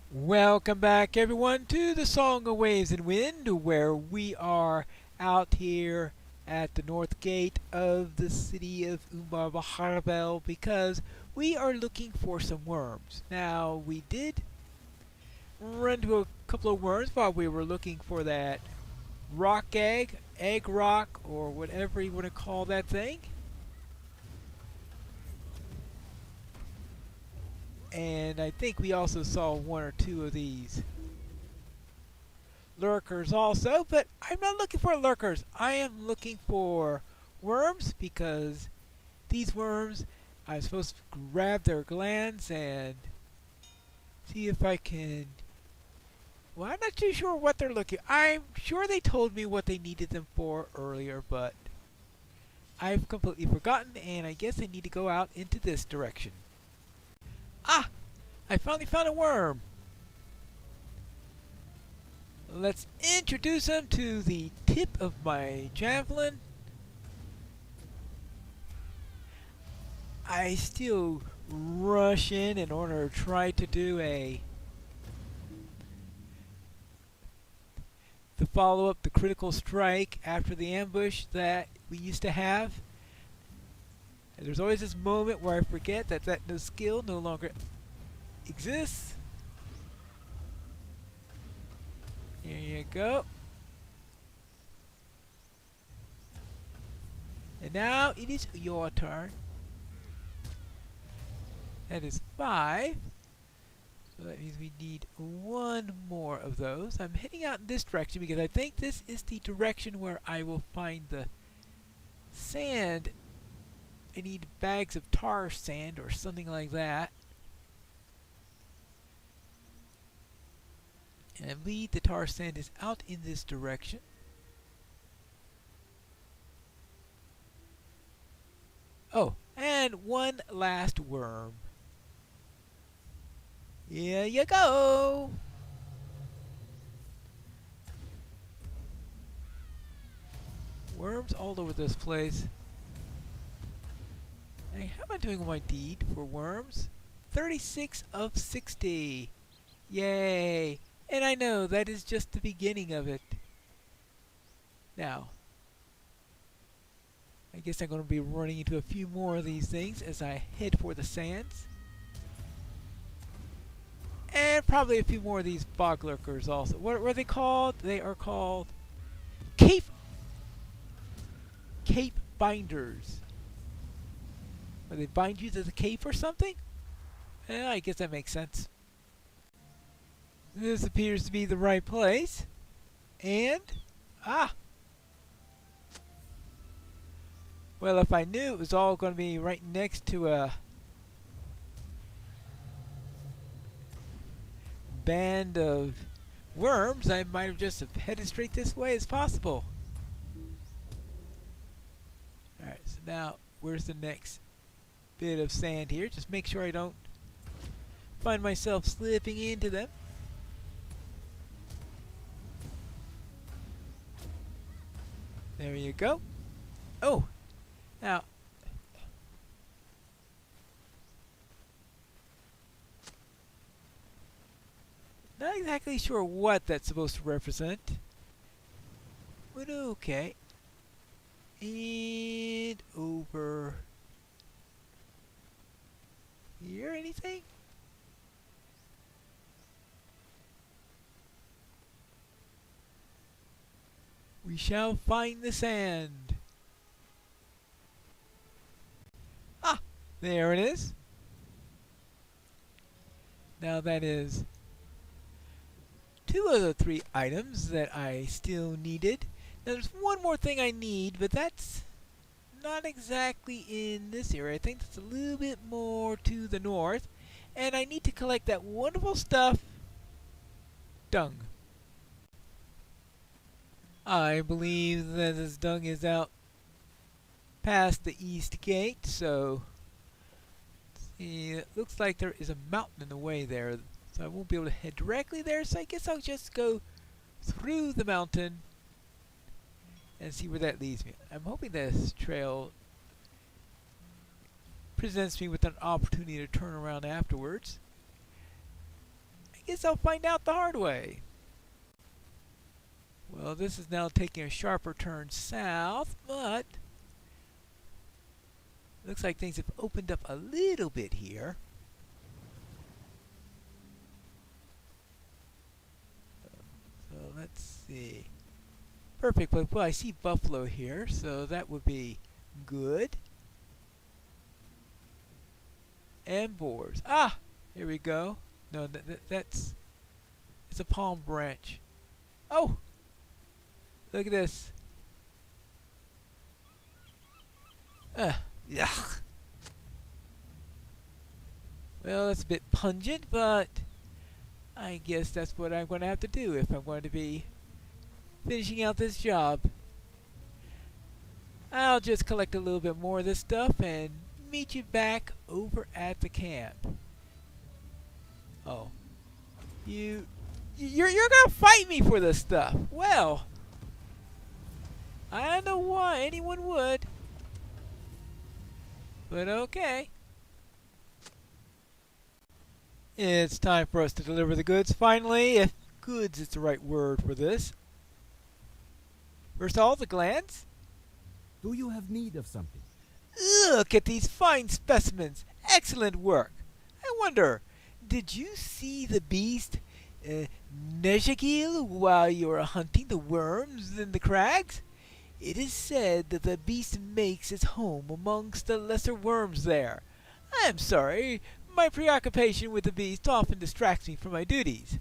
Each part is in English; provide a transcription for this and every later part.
Welcome back, everyone, to the Song of Waves and Wind, where we are out here at the north gate of the city of Umbar because we are looking for some worms. Now, we did run into a couple of worms while we were looking for that egg rock, or whatever you want to call that thing. And I think we also saw one or two of these lurkers also, but I'm not looking for lurkers. I am looking for worms because these worms, I'm supposed to grab their glands and see if I can. Well, I'm not too sure what they're looking. I'm sure they told me what they needed them for earlier, but I've completely forgotten, and I guess I need to go out into this direction. Ah! I finally found a worm. Let's introduce him to the tip of my javelin. I still rush in order to try to do to follow up the critical strike after the ambush that we used to have. And there's always this moment where I forget that no skill no longer exists. Here you go. And now it is your turn. That is 5. So that means we need one more of those. I'm heading out in this direction because I think this is the direction where I will find the sand. I need bags of tar sand or something like that. And I believe the tar sand is out in this direction. Oh, and one last worm. Here you go! Worms all over this place. Hey, how am I doing with my deed for worms? 36 of 60. Yay! And I know that is just the beginning of it. Now, I guess I'm going to be running into a few more of these things as I head for the sands. And probably a few more of these bog lurkers also. What are they called? They are called cape binders. Or they bind you to the cape or something? I guess that makes sense. This appears to be the right place. And well, if I knew it was all going to be right next to a band of worms, I might have just headed straight this way as possible. Alright, so now where's the next bit of sand here? Just make sure I don't find myself slipping into them. There you go. Oh, now not exactly sure what that's supposed to represent, but okay. And over here, anything? We shall find the sand. Ah, there it is. Now that is 2 of the 3 items that I still needed. Now there's one more thing I need, but that's not exactly in this area. I think that's a little bit more to the north. And I need to collect that wonderful stuff, dung. I believe that this dung is out past the east gate, so see, it looks like there is a mountain in the way there, so I won't be able to head directly there, so I guess I'll just go through the mountain and see where that leads me. I'm hoping this trail presents me with an opportunity to turn around afterwards. I Guess I'll find out the hard way. Well, this is now taking a sharper turn south, but looks like things have opened up a little bit here. So let's see. Perfect. Well, I see buffalo here, so that would be good. And boars. Ah! Here we go. No, that's... It's a palm branch. Oh! Look at this. Yuck. Well, that's a bit pungent, but I guess that's what I'm going to have to do if I'm going to be finishing out this job. I'll just collect a little bit more of this stuff and meet you back over at the camp. Oh. You're gonna fight me for this stuff. Well, I don't know why anyone would, but okay. It's time for us to deliver the goods finally, if goods is the right word for this. First of all, the glands. Do you have need of something? Look at these fine specimens. Excellent work. I wonder, did you see the beast, Nejagil, while you were hunting the worms in the crags? It is said that the beast makes its home amongst the lesser worms there. I am sorry, my preoccupation with the beast often distracts me from my duties.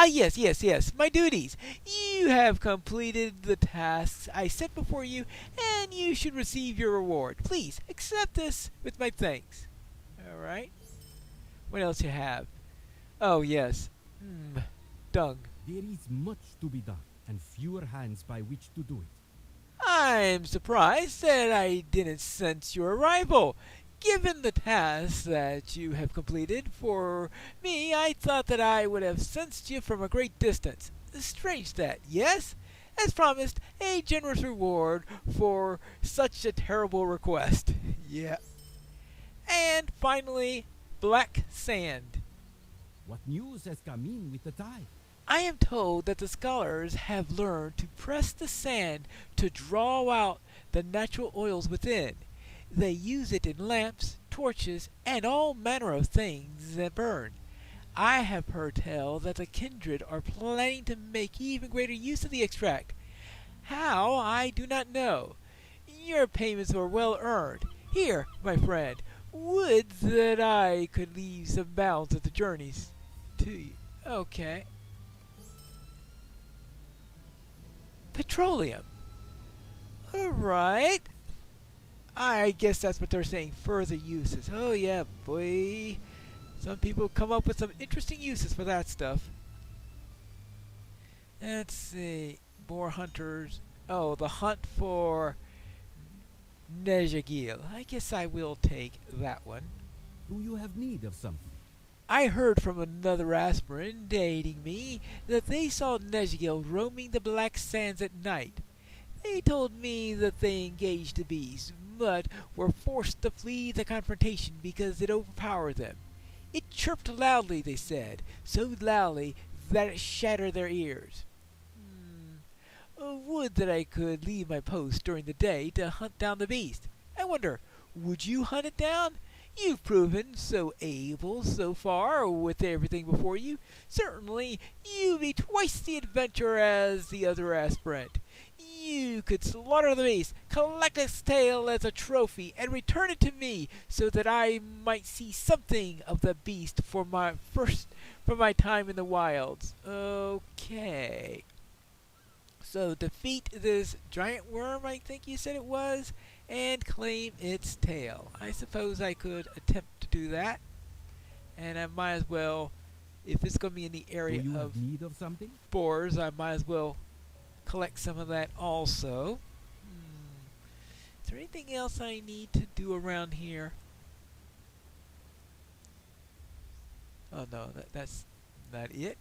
Yes, my duties. You have completed the tasks I set before you, and you should receive your reward. Please, accept this with my thanks. Alright. What else you have? Oh, yes. Dung. There is much to be done, and fewer hands by which to do it. I'm surprised that I didn't sense your arrival. Given the tasks that you have completed for me, I thought that I would have sensed you from a great distance. Strange that, yes? As promised, a generous reward for such a terrible request. Yeah. And finally, black sand. What news has come in with the tide? I am told that the scholars have learned to press the sand to draw out the natural oils within. They use it in lamps, torches, and all manner of things that burn. I have heard tell that the kindred are planning to make even greater use of the extract. How, I do not know. Your payments were well earned. Here, my friend, would that I could leave some bounds of the journeys to you. Okay. Petroleum. Alright. I guess that's what they're saying, further uses. Oh yeah, boy. Some people come up with some interesting uses for that stuff. Let's see. Boar hunters. Oh, the hunt for Nejagil. I guess I will take that one. Do you have need of something? I heard from another aspirant dating me that they saw Nejagil roaming the black sands at night. They told me that they engaged the beast, but were forced to flee the confrontation because it overpowered them. It chirped loudly, they said, so loudly that it shattered their ears. Would that I could leave my post during the day to hunt down the beast. I wonder, would you hunt it down? You've proven so able so far with everything before you. Certainly, you'd be twice the adventurer as the other aspirant. You could slaughter the beast, collect its tail as a trophy, and return it to me so that I might see something of the beast for my time in the wilds. Okay. So defeat this giant worm, I think you said it was, and claim its tail. I suppose I could attempt to do that. And I might as well, if it's going to be in the area Do you of have need of something? boars, I might as well collect some of that also. Is there anything else I need to do around here? Oh no, that's not it.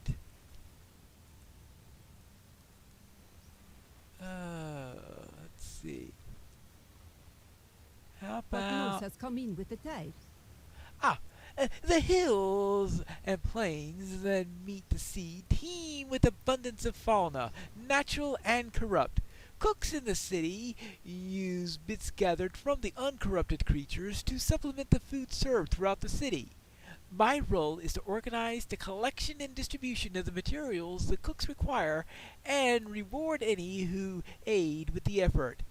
Let's see. How What news about... has come in with the tide? Ah, The hills and plains that meet the sea teem with abundance of fauna, natural and corrupt. Cooks in the city use bits gathered from the uncorrupted creatures to supplement the food served throughout the city. My role is to organize the collection and distribution of the materials the cooks require and reward any who aid with the effort.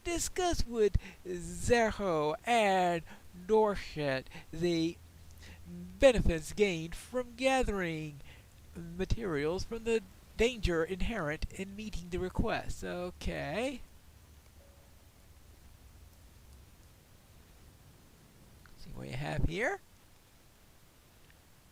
Discuss with Zerho and Norchet the benefits gained from gathering materials from the danger inherent in meeting the request. Okay. See what you have here.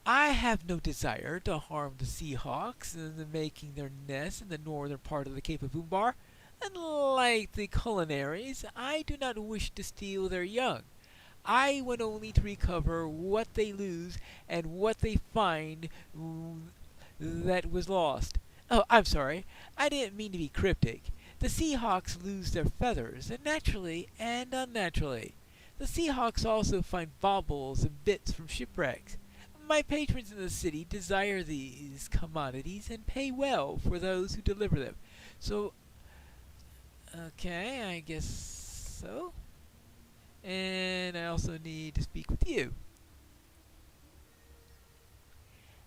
I have no desire to harm the Seahawks in making their nests in the northern part of the Cape of Umbar. Unlike the culinaries, I do not wish to steal their young. I want only to recover what they lose and what they find that was lost. Oh, I'm sorry. I didn't mean to be cryptic. The Seahawks lose their feathers, naturally and unnaturally. The Seahawks also find baubles and bits from shipwrecks. My patrons in the city desire these commodities and pay well for those who deliver them. So, okay, I guess so. And I also need to speak with you.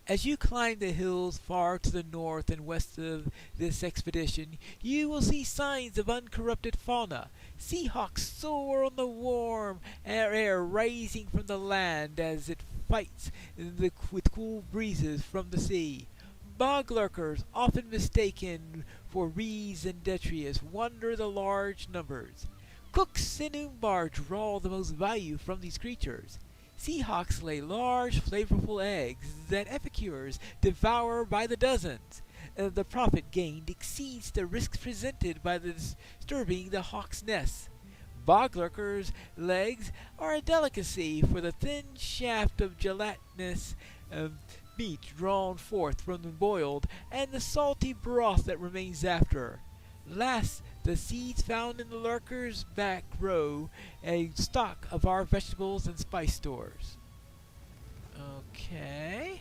As you climb the hills far to the north and west of this expedition, you will see signs of uncorrupted fauna. Seahawks soar on the warm air rising from the land as it fights with cool breezes from the sea. Bog lurkers, often mistaken for rees and detritus, wander the large numbers. Cooks in Umbar draw the most value from these creatures. Seahawks lay large, flavorful eggs that epicures devour by the dozens. The profit gained exceeds the risks presented by disturbing the hawk's nests. Bog lurkers' legs are a delicacy for the thin shaft of gelatinous meat drawn forth from the boiled, and the salty broth that remains after. Last, the seeds found in the lurkers' back row a stock of our vegetables and spice stores. Okay.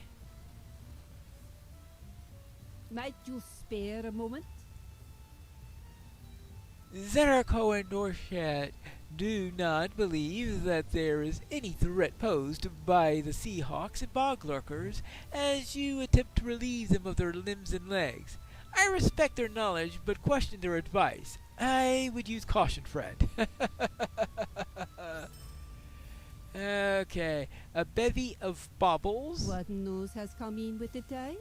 Might you spare a moment? Zerako and Norchet do not believe that there is any threat posed by the Seahawks and bog lurkers as you attempt to relieve them of their limbs and legs. I respect their knowledge, but question their advice. I would use caution, friend. Okay, a bevy of baubles. What news has come in with the tide?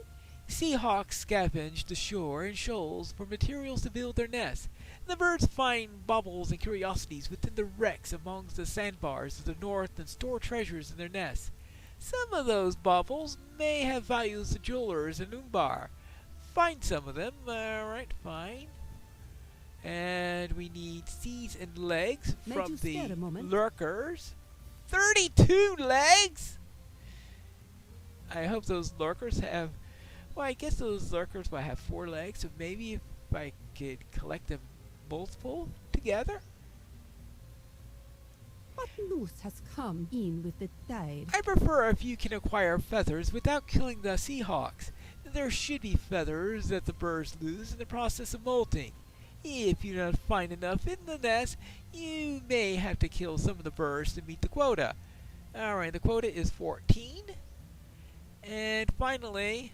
Seahawks scavenge the shore and shoals for materials to build their nests. The birds find baubles and curiosities within the wrecks amongst the sandbars of the north and store treasures in their nests. Some of those baubles may have values to jewelers in Umbar. Find some of them. Alright, fine. And we need seeds and legs from the lurkers. 32 legs? I hope those lurkers have... Well, I guess those lurkers will have 4 legs, so maybe if I could collect them multiple together? What news has come in with the tide? I prefer if you can acquire feathers without killing the Seahawks. There should be feathers that the birds lose in the process of molting. If you do not find enough in the nest, you may have to kill some of the birds to meet the quota. Alright, the quota is 14. And finally...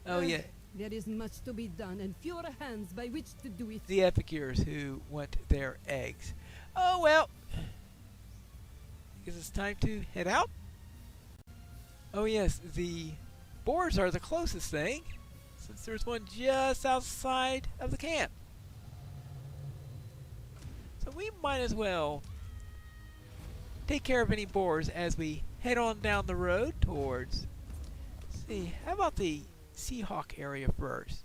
Oh yeah. There is much to be done and fewer hands by which to do it. The epicures who want their eggs. Oh well. I guess it's time to head out. Oh yes, the boars are the closest thing, since there's one just outside of the camp. So we might as well take care of any boars as we head on down the road towards... Let's see, how about the Seahawk area first?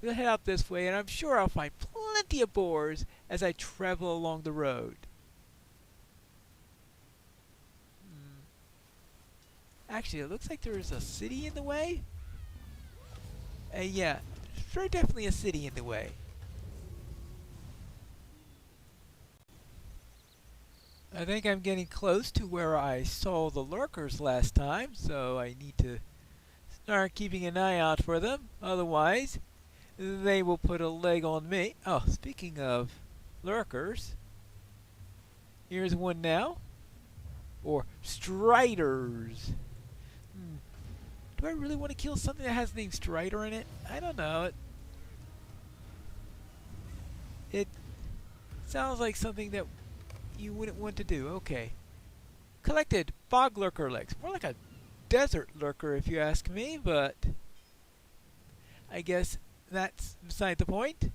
We'll head out this way, and I'm sure I'll find plenty of boars as I travel along the road. Actually, it looks like there is a city in the way. Yeah, there's definitely a city in the way. I think I'm getting close to where I saw the lurkers last time, so I need to start keeping an eye out for them. Otherwise, they will put a leg on me. Oh, speaking of lurkers, here's one now. Or striders. Do I really want to kill something that has the name Strider in it? I don't know. It sounds like something that you wouldn't want to do. Okay. Collected bog lurker legs. More like a desert lurker if you ask me, but I guess that's beside the point.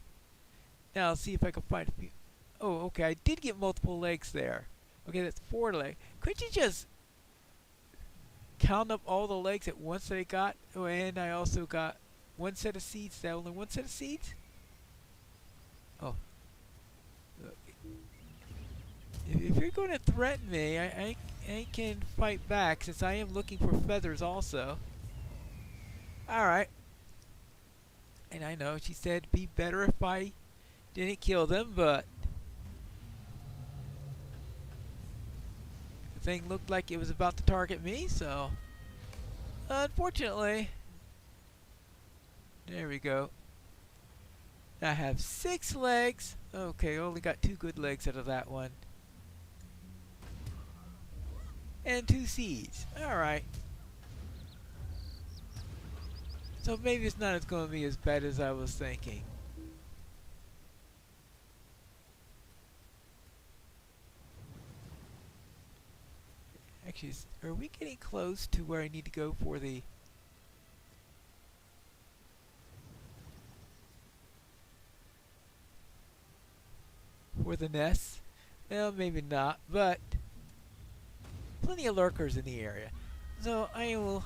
Now I'll see if I can find a few. Oh, okay. I did get multiple legs there. Okay, that's 4 legs. Couldn't you just count up all the legs at once that I got? Oh, and I also got 1 set of seeds. Is that only 1 set of seeds? Oh. If you're going to threaten me, I can fight back since I am looking for feathers also. Alright. And I know she said it'd be better if I didn't kill them, but the thing looked like it was about to target me, so unfortunately, there we go. I have 6 legs. Okay, only got 2 good legs out of that one. And 2 seeds. Alright. So maybe it's not going to be as bad as I was thinking. Actually, are we getting close to where I need to go for the nest? Well, maybe not, but plenty of lurkers in the area. So I will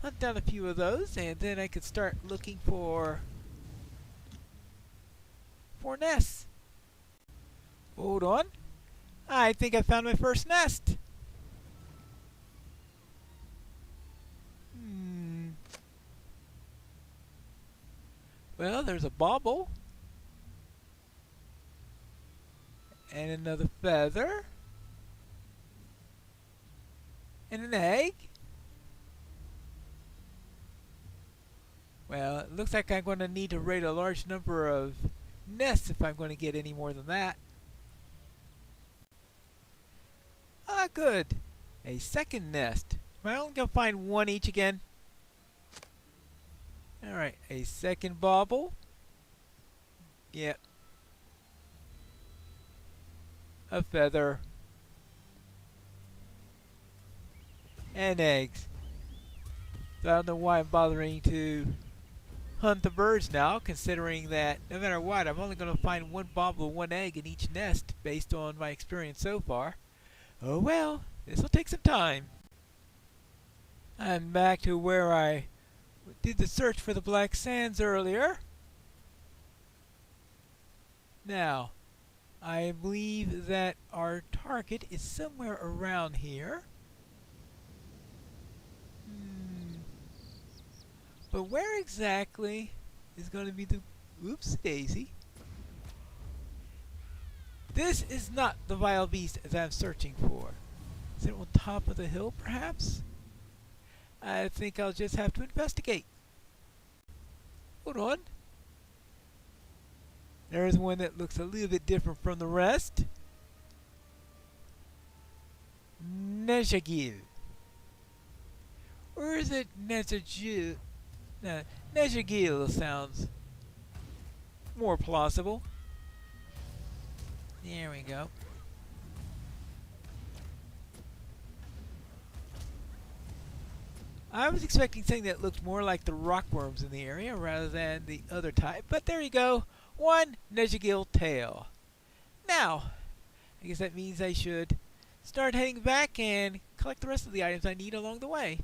hunt down a few of those, and then I could start looking for nests. Hold on. I think I found my first nest. Well, there's a bauble. And another feather. And an egg. Well, it looks like I'm going to need to raid a large number of nests if I'm going to get any more than that. Ah, good. A second nest. Am I only going to find 1 each again? Alright, a second bauble. Yep. A feather. And eggs. So I don't know why I'm bothering to hunt the birds now, considering that no matter what, I'm only going to find 1 bauble, 1 egg in each nest based on my experience so far. Oh well, this will take some time. I'm back to where I did the search for the black sands earlier. Now, I believe that our target is somewhere around here. But where exactly is going to be the... Oops, daisy. This is not the vile beast that I'm searching for. Is it on top of the hill, perhaps? I think I'll just have to investigate. Hold on. There's one that looks a little bit different from the rest. Nezhagil. Or is it Nezhagil? No, Nezhagil sounds more plausible. There we go. I was expecting something that looked more like the rockworms in the area rather than the other type, but there you go. 1 Nezhagil tail. Now, I guess that means I should start heading back and collect the rest of the items I need along the way.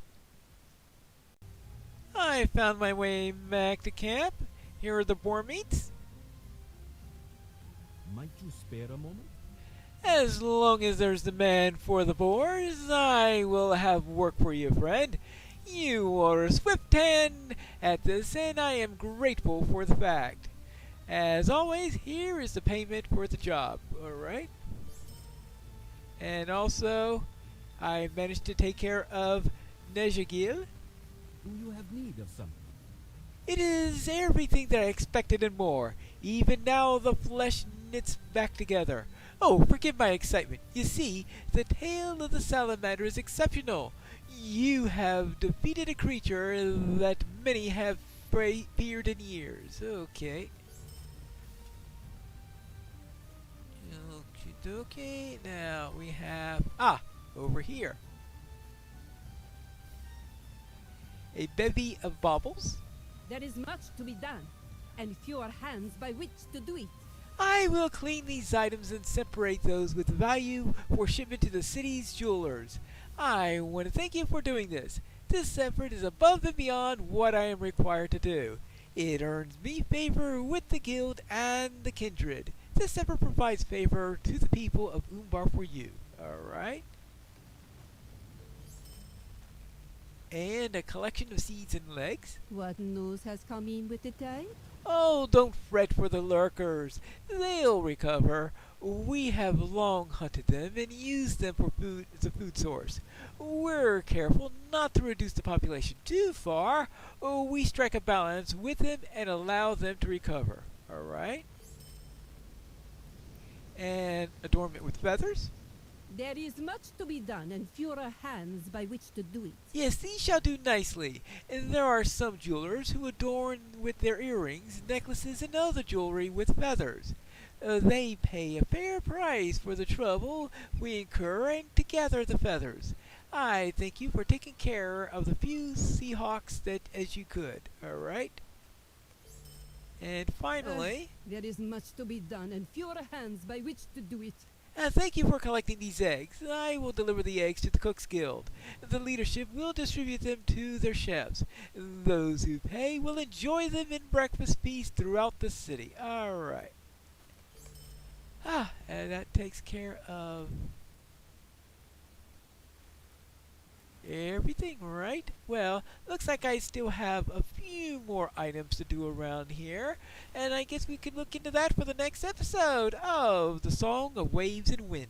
I found my way back to camp. Here are the boar meats. Might you spare a moment? As long as there's demand for the boars, I will have work for you, friend. You are a swift hand at this, and I am grateful for the fact. As always, here is the payment for the job, alright? And also, I managed to take care of Nejagil. Do you have need of something? It is everything that I expected and more. Even now the flesh knits back together. Oh, forgive my excitement. You see, the tale of the salamander is exceptional. You have defeated a creature that many have feared in years. Okay. Okay, now we have... over here. A bevy of baubles. There is much to be done, and fewer hands by which to do it. I will clean these items and separate those with value for shipment to the city's jewelers. I want to thank you for doing this. This effort is above and beyond what I am required to do. It earns me favor with the guild and the kindred. This effort provides favor to the people of Umbar for you. Alright? And a collection of seeds and legs. What news has come in with the tide? Oh, don't fret for the lurkers. They'll recover. We have long hunted them and used them for food as a food source. We're careful not to reduce the population too far. We strike a balance with them and allow them to recover. Alright? And adornment with feathers. There is much to be done, and fewer hands by which to do it. Yes, these shall do nicely. And there are some jewelers who adorn with their earrings, necklaces, and other jewelry with feathers. They pay a fair price for the trouble we incur and to gather the feathers. I thank you for taking care of the few seahawks that as you could. All right. And finally, there is much to be done, and fewer hands by which to do it. Thank you for collecting these eggs. I will deliver the eggs to the Cook's Guild. The leadership will distribute them to their chefs. Those who pay will enjoy them in breakfast feasts throughout the city. Alright. And that takes care of everything, right? Well, looks like I still have a few more items to do around here, and I guess we can look into that for the next episode of The Song of Waves and Wind.